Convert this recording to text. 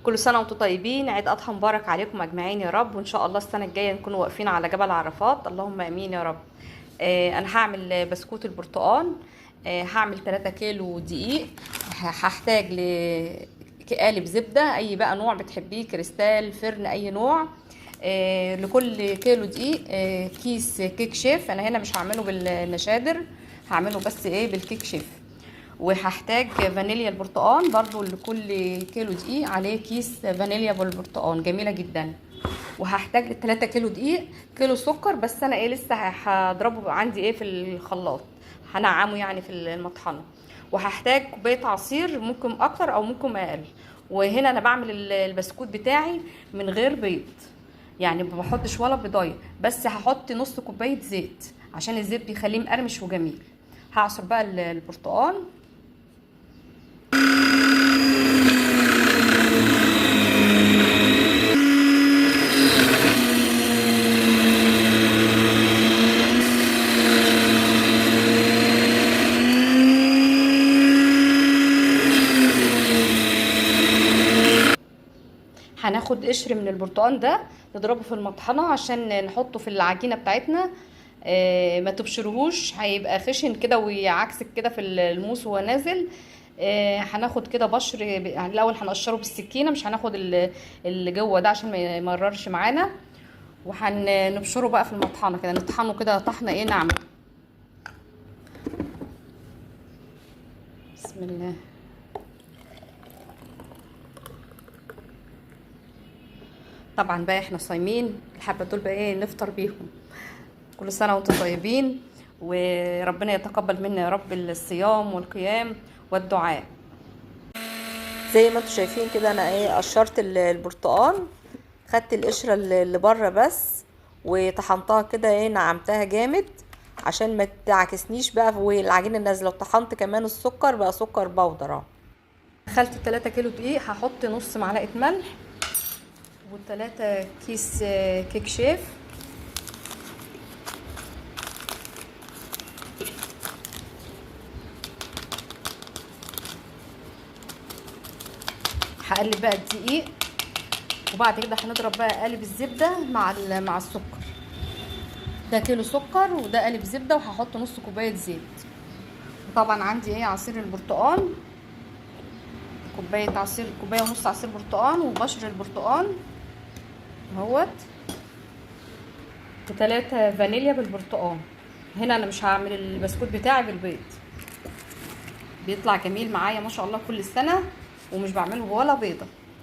كل سنة وانتم طيبين، عيد أضحى مبارك عليكم أجمعين يا رب. وإن شاء الله السنة الجاية نكون واقفين على جبل عرفات، اللهم آمين يا رب. أنا هعمل بسكوت البرتقال. هعمل 3 كيلو دقيق. هحتاج لقالب زبدة أي بقى نوع بتحبيه، كريستال، فرن، أي نوع. لكل كيلو دقيق كيس كيك شيف. أنا هنا مش هعمله بالنشادر، هعمله بس بالكيك شيف. وهحتاج فانيليا البرتقال برضو، لكل كيلو دقيق عليه كيس فانيليا بالبرتقال جميله جدا. وهحتاج 3 كيلو دقيق، كيلو سكر، بس انا لسه هضربه عندي في الخلاط، هنعمه يعني في المطحنه. وهحتاج كوبايه عصير، ممكن اكتر او ممكن اقل. وهنا انا بعمل البسكوت بتاعي من غير بيض، يعني ما بحطش ولا بيضايه، بس هحط نص كوبايه زيت عشان الزيت بيخليه مقرمش وجميل. هعصر بقى البرتقال. هناخد قشر من البرتقال ده نضربه في المطحنه عشان نحطه في العجينه بتاعتنا. ما تبشرهوش، هيبقى خشن كده ويعكسك كده في الموس وهو نازل. هناخد كده بشر، الاول هنقشره بالسكينه، مش هناخد اللي جوه ده عشان ما يمررش معانا. وهنبشره بقى في المطحنه كده، نطحنه كده طحنه ناعمه. بسم الله. طبعا بقى احنا صايمين، الحبه دول بقى نفطر بيهم. كل سنه وانتم طيبين، وربنا يتقبل منا يا رب الصيام والقيام والدعاء. زي ما انتم شايفين كده انا قشرت البرتقال، خدت القشره اللي بره بس وطحنتها كده نعمتها جامد عشان ما تعكسنيش بقى والعجينه نازله. وطحنت كمان السكر، بقى سكر بودر اهو. دخلت 3 كيلو دقيق، هحط نص معلقه ملح و3 كيس كيك شيف. هقلب بقى الدقيق، وبعد كده هنضرب بقى قالب الزبده مع السكر. ده كيلو سكر وده قالب زبده، وهحط نص كوبايه زيت. وطبعا عندي عصير البرتقال، كوبايه عصير، كوبايه ونص عصير برتقال، وبشر البرتقال اهوت، و3 فانيليا بالبرتقال. هنا انا مش هعمل البسكوت بتاعي بالبيض، بيطلع جميل معايا ما شاء الله كل سنه، ومش بعمله ولا بيضه.